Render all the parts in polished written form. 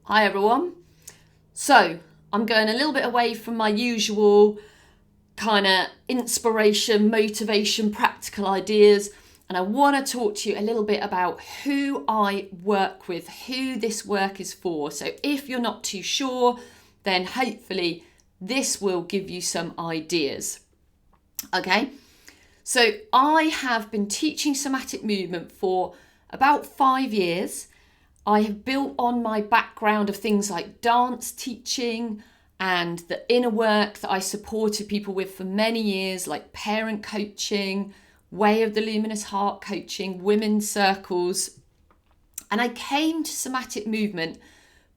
Hi everyone. So I'm going a little bit away from my usual kind of inspiration, motivation, practical ideas, and I want to talk to you a little bit about who I work with, who this work is for. So if you're not too sure, then hopefully this will give you some ideas. Okay, so I have been teaching somatic movement for about 5 years. I have built on my background of things like dance teaching and the inner work that I supported people with for many years, like parent coaching, Way of the Luminous Heart coaching, women's circles. And I came to somatic movement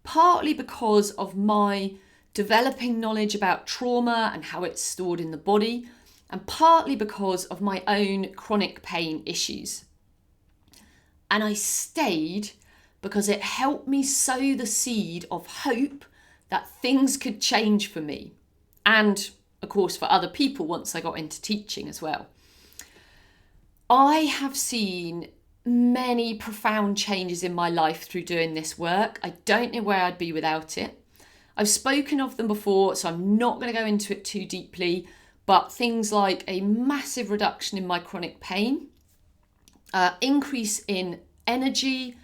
partly because of my developing knowledge about trauma and how it's stored in the body, and partly because of my own chronic pain issues. And I stayed because it helped me sow the seed of hope that things could change for me and, of course, for other people once I got into teaching as well. I have seen many profound changes in my life through doing this work. I don't know where I'd be without it. I've spoken of them before, so I'm not going to go into it too deeply, but things like a massive reduction in my chronic pain, increase in energy,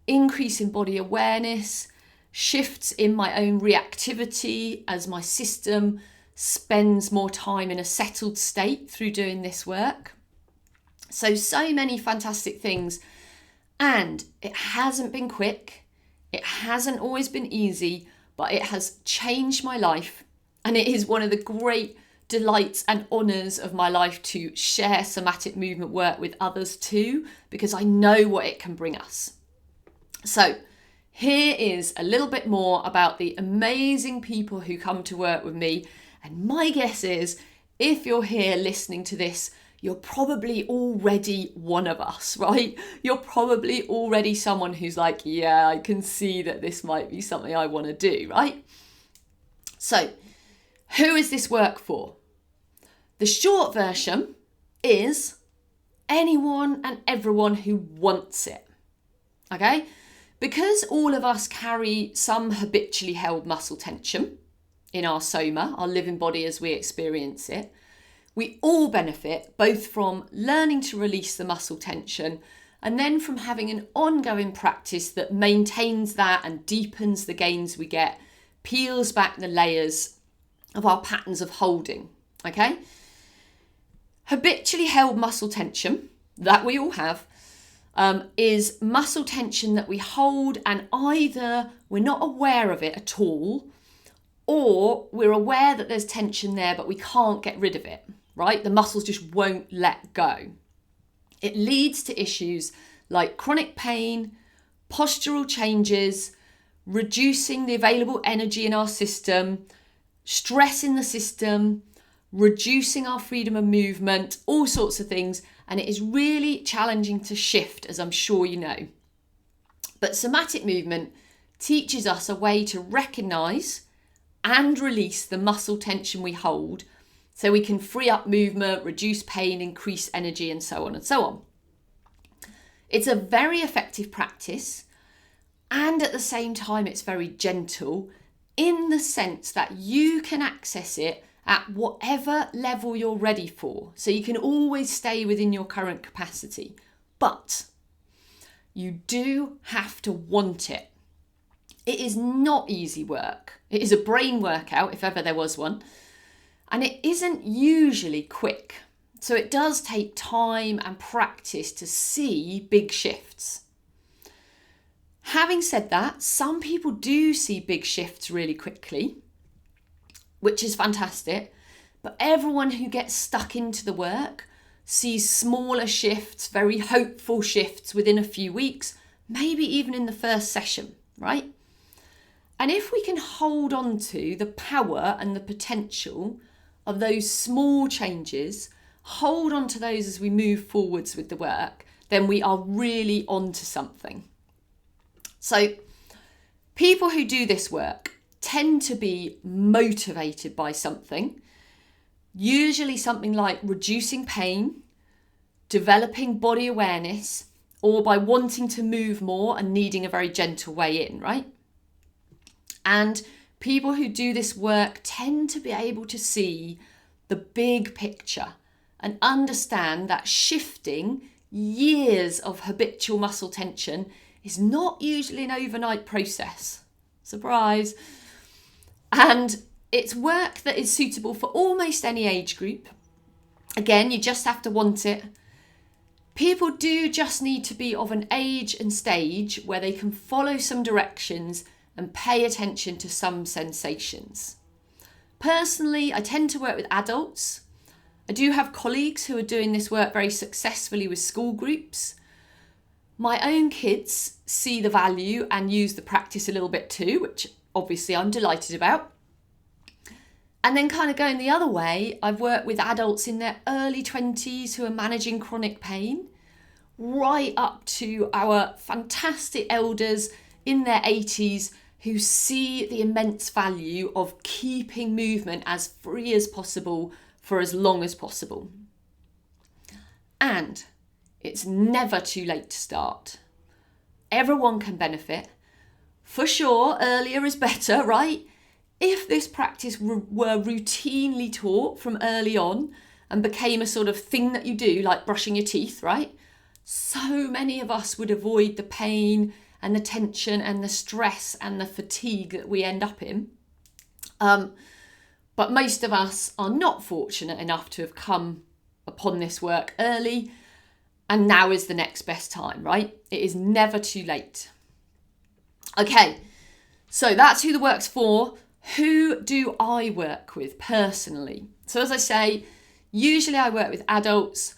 increase in body awareness, shifts in my own reactivity as my system spends more time in a settled state through doing this work. So many fantastic things. And it hasn't been quick. It hasn't always been easy, but it has changed my life. And it is one of the great delights and honours of my life to share somatic movement work with others too, because I know what it can bring us. So here is a little bit more about the amazing people who come to work with me. And my guess is, if you're here listening to this, you're probably already one of us, right? You're probably already someone who's like, yeah, I can see that this might be something I want to do, right? So who is this work for? The short version is anyone and everyone who wants it, okay? Because all of us carry some habitually held muscle tension in our soma, our living body as we experience it, we all benefit both from learning to release the muscle tension and then from having an ongoing practice that maintains that and deepens the gains we get, peels back the layers of our patterns of holding, okay? Habitually held muscle tension, that we all have, is muscle tension that we hold and either we're not aware of it at all or we're aware that there's tension there but we can't get rid of it, right? The muscles just won't let go. It leads to issues like chronic pain, postural changes, reducing the available energy in our system, stress in the system, reducing our freedom of movement, all sorts of things. And it is really challenging to shift, as I'm sure you know. But somatic movement teaches us a way to recognise and release the muscle tension we hold so we can free up movement, reduce pain, increase energy, and so on and so on. It's a very effective practice, and at the same time it's very gentle in the sense that you can access it at whatever level you're ready for. So you can always stay within your current capacity, but you do have to want it. It is not easy work. It is a brain workout, if ever there was one, and it isn't usually quick. So it does take time and practice to see big shifts. Having said that, some people do see big shifts really quickly, which is fantastic. But everyone who gets stuck into the work sees smaller shifts, very hopeful shifts within a few weeks, maybe even in the first session, right? And if we can hold on to the power and the potential of those small changes, hold on to those as we move forwards with the work, then we are really onto something. So people who do this work tend to be motivated by something, usually something like reducing pain, developing body awareness, or by wanting to move more and needing a very gentle way in, right? And people who do this work tend to be able to see the big picture and understand that shifting years of habitual muscle tension is not usually an overnight process. Surprise. And it's work that is suitable for almost any age group. Again, you just have to want it. People do just need to be of an age and stage where they can follow some directions and pay attention to some sensations. Personally, I tend to work with adults. I do have colleagues who are doing this work very successfully with school groups. My own kids see the value and use the practice a little bit too, which obviously I'm delighted about. And then kind of going the other way, I've worked with adults in their early 20s who are managing chronic pain, right up to our fantastic elders in their 80s who see the immense value of keeping movement as free as possible for as long as possible. And it's never too late to start. Everyone can benefit. For sure, earlier is better, right? If this practice were routinely taught from early on and became a sort of thing that you do, like brushing your teeth, right? So many of us would avoid the pain and the tension and the stress and the fatigue that we end up in. But most of us are not fortunate enough to have come upon this work early, and now is the next best time, right? It is never too late. Okay, so that's who the work's for. Who do I work with personally? So as I say, usually I work with adults.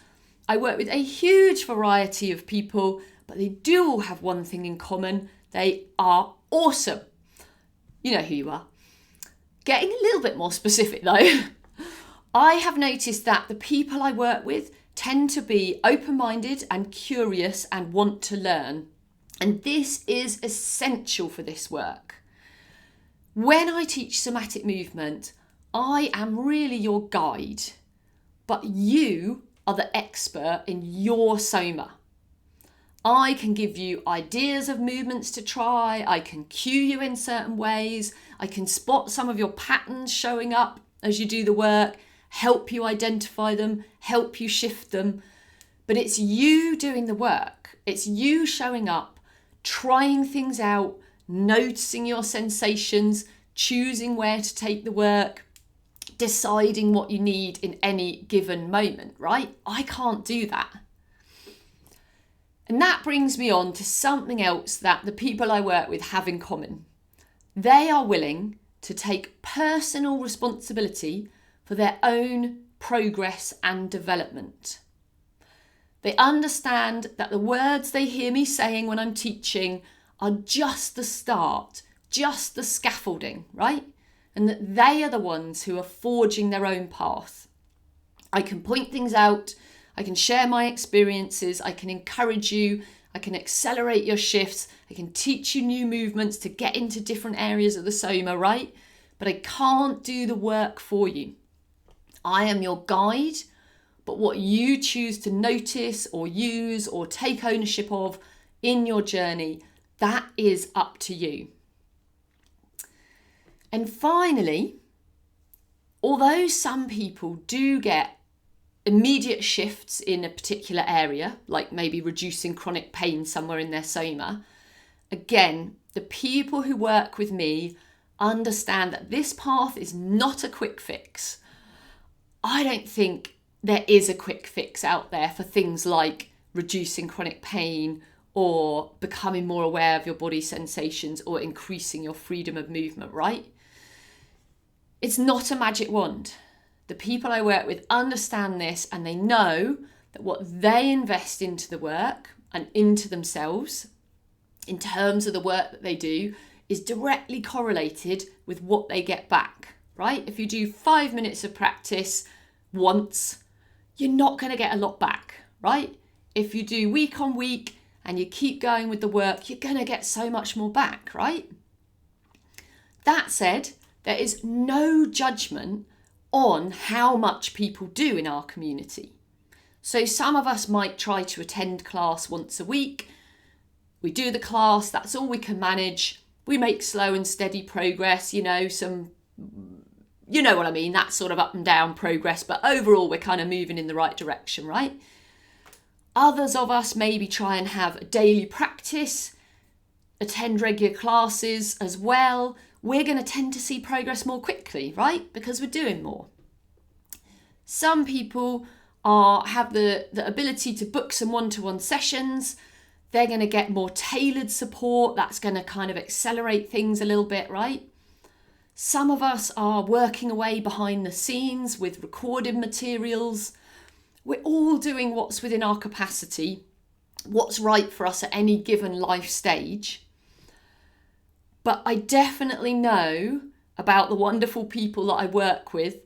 I work with a huge variety of people, but they do all have one thing in common. They are awesome. You know who you are. Getting a little bit more specific though, I have noticed that the people I work with tend to be open-minded and curious and want to learn. And this is essential for this work. When I teach somatic movement, I am really your guide, but you are the expert in your soma. I can give you ideas of movements to try, I can cue you in certain ways, I can spot some of your patterns showing up as you do the work, help you identify them, help you shift them. But it's you doing the work. It's you showing up, trying things out, noticing your sensations, choosing where to take the work, deciding what you need in any given moment, right? I can't do that. And that brings me on to something else that the people I work with have in common. They are willing to take personal responsibility for their own progress and development. They understand that the words they hear me saying when I'm teaching are just the start, just the scaffolding, right? And that they are the ones who are forging their own path. I can point things out, I can share my experiences, I can encourage you, I can accelerate your shifts, I can teach you new movements to get into different areas of the soma, right? But I can't do the work for you. I am your guide, but what you choose to notice or use or take ownership of in your journey, that is up to you. And finally, although some people do get immediate shifts in a particular area, like maybe reducing chronic pain somewhere in their soma, again, the people who work with me understand that this path is not a quick fix. I don't think there is a quick fix out there for things like reducing chronic pain or becoming more aware of your body sensations or increasing your freedom of movement, right? It's not a magic wand. The people I work with understand this, and they know that what they invest into the work and into themselves in terms of the work that they do is directly correlated with what they get back, right? If you do 5 minutes of practice once, you're not going to get a lot back, right? If you do week on week and you keep going with the work, you're going to get so much more back, right? That said, there is no judgment on how much people do in our community. So some of us might try to attend class once a week. We do the class, that's all we can manage. We make slow and steady progress, you know what I mean, that sort of up and down progress, but overall we're kind of moving in the right direction, right? Others of us maybe try and have daily practice, attend regular classes as well. We're going to tend to see progress more quickly, right? Because we're doing more. Some people have the ability to book some one-to-one sessions. They're going to get more tailored support. That's going to kind of accelerate things a little bit, right? Some of us are working away behind the scenes with recorded materials. We're all doing what's within our capacity, what's right for us at any given life stage. But I definitely know about the wonderful people that I work with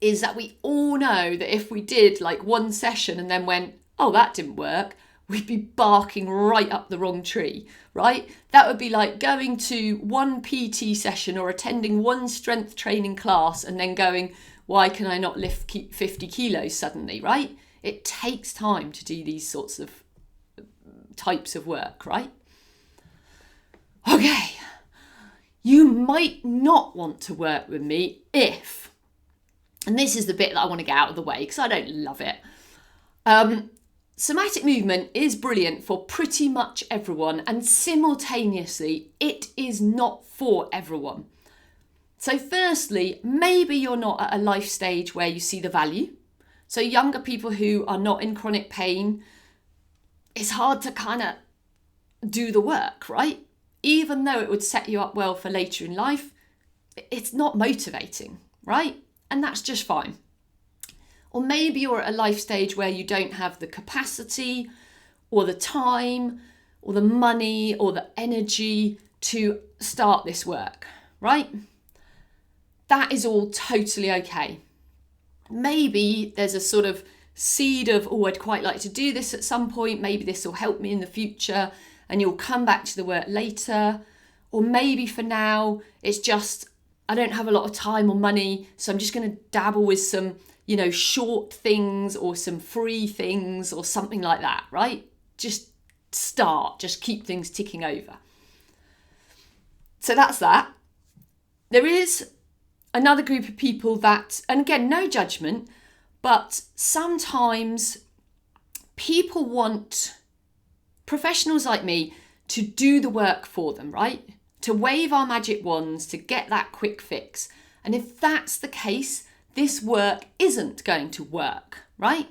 is that we all know that if we did like one session and then went, oh, that didn't work, we'd be barking right up the wrong tree, right? That would be like going to one PT session or attending one strength training class and then going, why can I not lift 50 kilos suddenly, right? It takes time to do these sorts of types of work, right? Okay, you might not want to work with me if, and this is the bit that I want to get out of the way because I don't love it. Somatic movement is brilliant for pretty much everyone, and simultaneously it is not for everyone. So firstly, maybe you're not at a life stage where you see the value. So younger people who are not in chronic pain, it's hard to kind of do the work, right? Even though it would set you up well for later in life, it's not motivating, right? And that's just fine. Or maybe you're at a life stage where you don't have the capacity or the time or the money or the energy to start this work, right? That is all totally okay. Maybe there's a sort of seed of, oh, I'd quite like to do this at some point. Maybe this will help me in the future and you'll come back to the work later. Or maybe for now, it's just, I don't have a lot of time or money, so I'm just going to dabble with some, short things or some free things or something like that, right? Just start, just keep things ticking over. So that's that. There is another group of people that, and again, no judgment, but sometimes people want professionals like me to do the work for them, right? To wave our magic wands to get that quick fix. And if that's the case, this work isn't going to work, right?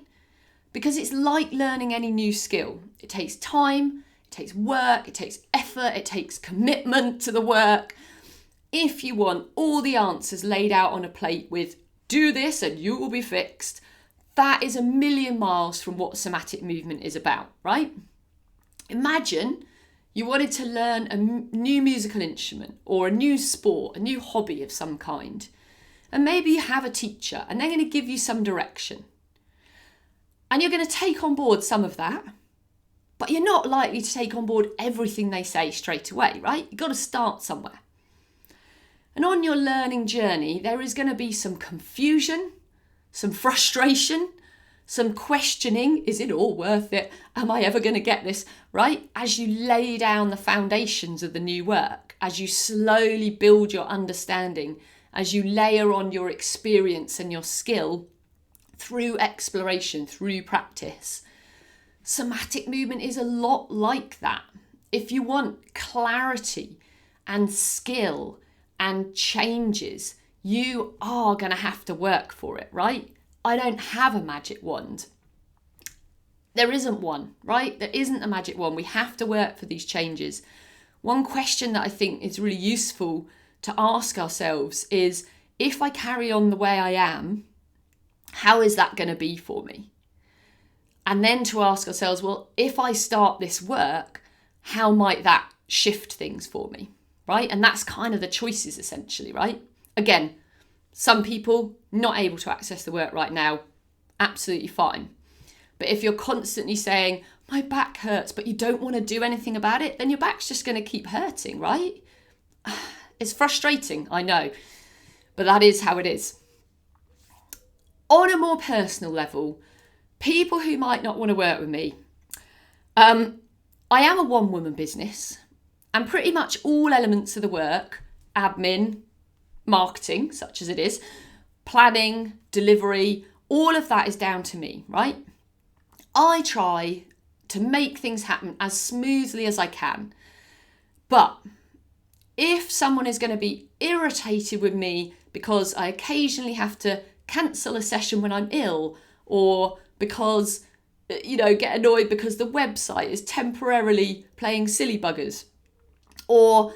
Because it's like learning any new skill. It takes time, it takes work, it takes effort, it takes commitment to the work. If you want all the answers laid out on a plate with, do this and you will be fixed, that is a million miles from what somatic movement is about, right? Imagine you wanted to learn a new musical instrument or a new sport, a new hobby of some kind. And maybe you have a teacher and they're going to give you some direction. And you're going to take on board some of that, but you're not likely to take on board everything they say straight away, right? You've got to start somewhere. And on your learning journey, there is going to be some confusion, some frustration, some questioning. Is it all worth it? Am I ever going to get this? Right? As you lay down the foundations of the new work, as you slowly build your understanding, as you layer on your experience and your skill through exploration, through practice. Somatic movement is a lot like that. If you want clarity and skill and changes, you are going to have to work for it, right? I don't have a magic wand. There isn't one, right? There isn't a magic wand. We have to work for these changes. One question that I think is really useful to ask ourselves is, if I carry on the way I am, how is that going to be for me? And then to ask ourselves, well, if I start this work, how might that shift things for me, right? And that's kind of the choices essentially, right? Again, some people not able to access the work right now, absolutely fine. But if you're constantly saying, my back hurts, but you don't want to do anything about it, then your back's just going to keep hurting, right? It's frustrating, I know, but that is how it is. On a more personal level, people who might not want to work with me, I am a one-woman business, And pretty much all elements of the work, admin, marketing, such as it is, planning, delivery, all of that is down to me, right? I try to make things happen as smoothly as I can. But if someone is going to be irritated with me because I occasionally have to cancel a session when I'm ill, or because, get annoyed because the website is temporarily playing silly buggers, or,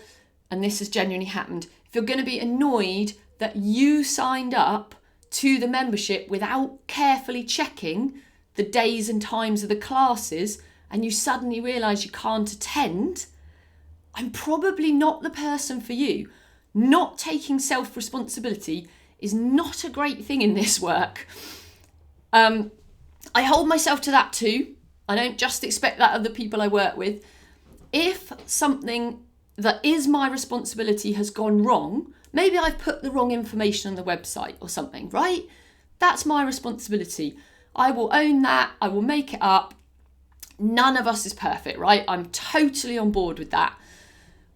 and this has genuinely happened, if you're going to be annoyed that you signed up to the membership without carefully checking the days and times of the classes and you suddenly realise you can't attend, I'm probably not the person for you. Not taking self-responsibility is not a great thing in this work. I hold myself to that too. I don't just expect that of the people I work with. If something that is my responsibility has gone wrong, maybe I've put the wrong information on the website or something, right? That's my responsibility. I will own that. I will make it up. None of us is perfect, right? I'm totally on board with that.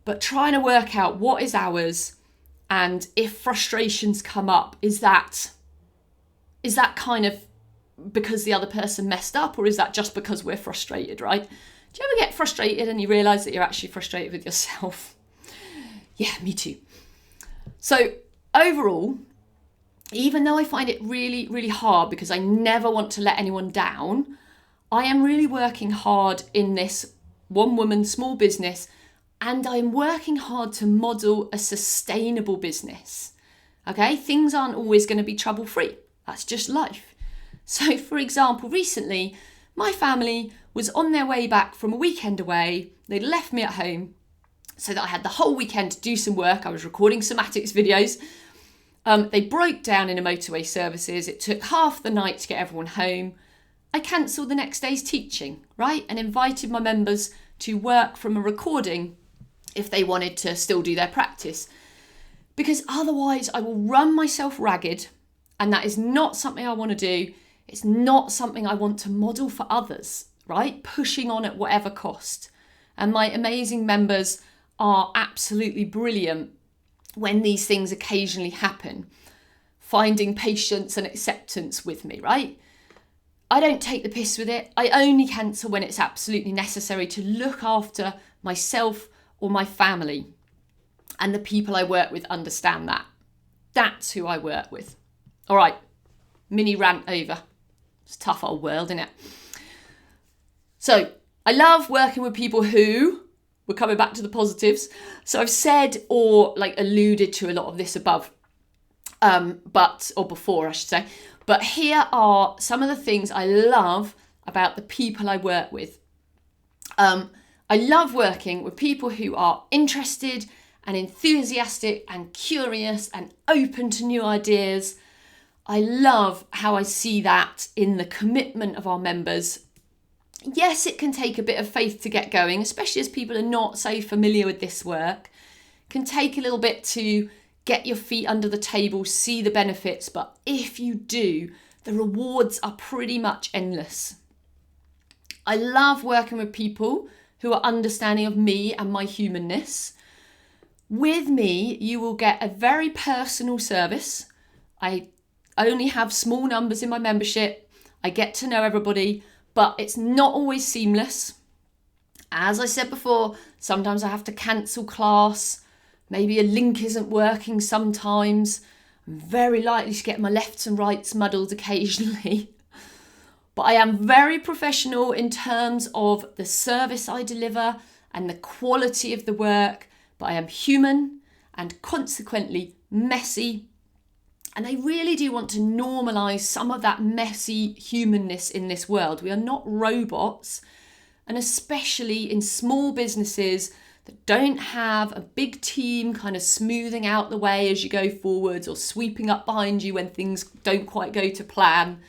But trying to work out what is ours, and if frustrations come up, is that kind of because the other person messed up, or is that just because we're frustrated, right? Do you ever get frustrated and you realise that you're actually frustrated with yourself? Yeah, me too. So overall, even though I find it really, really hard because I never want to let anyone down, I am really working hard in this one-woman small business, and I'm working hard to model a sustainable business. Okay, things aren't always going to be trouble-free. That's just life. So, for example, recently, my family was on their way back from a weekend away. They'd left me at home so that I had the whole weekend to do some work. I was recording somatics videos. They broke down in a motorway services. It took half the night to get everyone home. I cancelled the next day's teaching, right? And invited my members to work from a recording if they wanted to still do their practice. Because otherwise I will run myself ragged, and that is not something I want to do. It's not something I want to model for others, right? Pushing on at whatever cost. And my amazing members are absolutely brilliant when these things occasionally happen, finding patience and acceptance with me, right? I don't take the piss with it. I only cancel when it's absolutely necessary to look after myself or my family. And the people I work with understand that. That's who I work with. All right, mini rant over. It's a tough old world, isn't it? So I love working with people who, we're coming back to the positives. So I've said or alluded to a lot of this above, or before I should say. But here are some of the things I love about the people I work with. I love working with people who are interested and enthusiastic and curious and open to new ideas. I love how I see that in the commitment of our members. Yes, it can take a bit of faith to get going, especially as people are not so familiar with this work. It can take a little bit to get your feet under the table, see the benefits, but if you do, the rewards are pretty much endless. I love working with people who are understanding of me and my humanness. With me, you will get a very personal service. I only have small numbers in my membership. I get to know everybody, but it's not always seamless. As I said before, sometimes I have to cancel class. Maybe a link isn't working sometimes. I'm very likely to get my lefts and rights muddled occasionally. But I am very professional in terms of the service I deliver and the quality of the work. But I am human and consequently messy. And I really do want to normalise some of that messy humanness in this world. We are not robots. And especially in small businesses that don't have a big team kind of smoothing out the way as you go forwards or sweeping up behind you when things don't quite go to plan.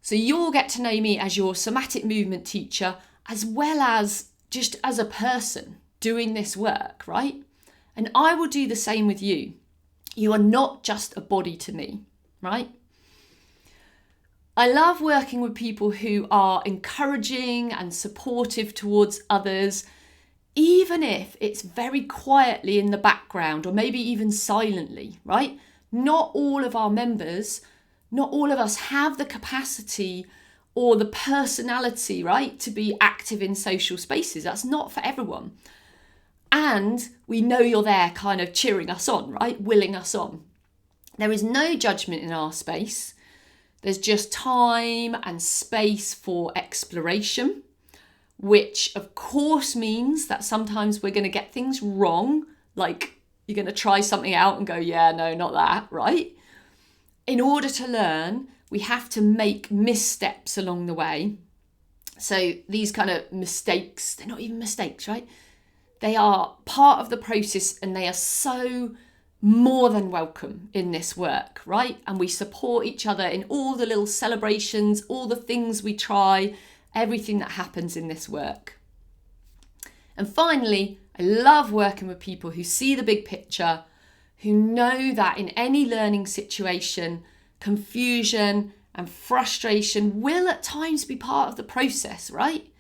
So you'll get to know me as your somatic movement teacher, as well as just as a person doing this work, right? And I will do the same with you. You are not just a body to me, right? I love working with people who are encouraging and supportive towards others. even if it's very quietly in the background or maybe even silently, right? Not all of our members, not all of us have the capacity or the personality, right, to be active in social spaces. That's not for everyone. And we know you're there kind of cheering us on, right? Willing us on. There is no judgment in our space. There's just time and space for exploration, which of course means that sometimes we're going to get things wrong. Like you're going to try something out and go, yeah, no, not that, right? In order to learn, we have to make missteps along the way. So these kind of mistakes, they're not even mistakes, right? They are part of the process and they are so more than welcome in this work, right? And we support each other in all the little celebrations, all the things we try, everything that happens in this work. And finally, I love working with people who see the big picture, who know that in any learning situation, confusion and frustration will at times be part of the process, right?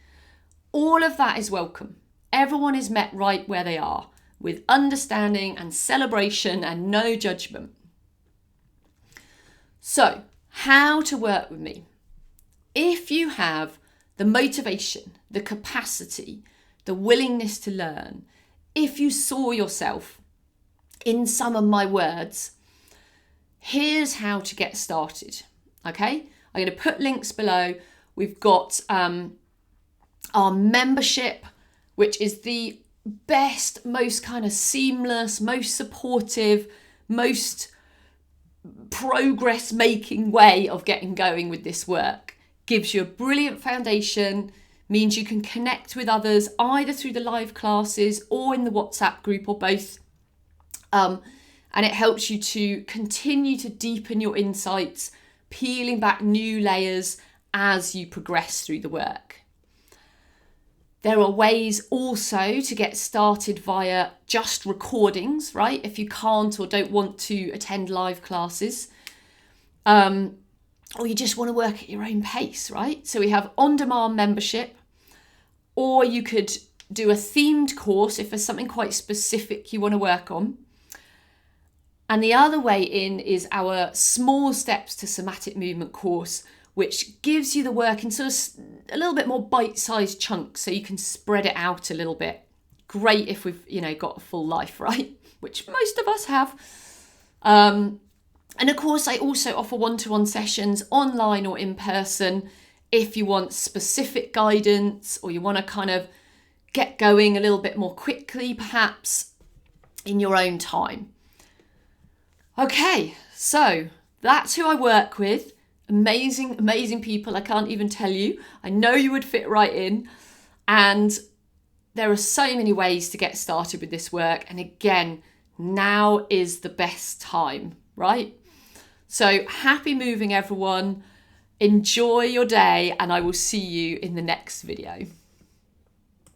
All of that is welcome. Everyone is met right where they are, with understanding and celebration and no judgment. So, how to work with me? If you have the motivation, the capacity, the willingness to learn, if you saw yourself in some of my words, here's how to get started, okay? I'm going to put links below. We've got our membership, which is the best, most kind of seamless, most supportive, most progress-making way of getting going with this work. Gives you a brilliant foundation, means you can connect with others either through the live classes or in the WhatsApp group or both. And it helps you to continue to deepen your insights, peeling back new layers as you progress through the work. There are ways also to get started via just recordings, right? If you can't or don't want to attend live classes, or you just want to work at your own pace, right? So we have on-demand membership, or you could do a themed course if there's something quite specific you want to work on. And the other way in is our Small Steps to Somatic Movement course, which gives you the work in sort of a little bit more bite-sized chunks so you can spread it out a little bit. Great if we've, got a full life, right? Which most of us have. And of course, I also offer one-to-one sessions online or in person if you want specific guidance or you want to kind of get going a little bit more quickly, perhaps in your own time. Okay, so that's who I work with. Amazing, amazing people. I can't even tell you. I know you would fit right in. And there are so many ways to get started with this work. And again, now is the best time, right? So happy moving, everyone. Enjoy your day, and I will see you in the next video.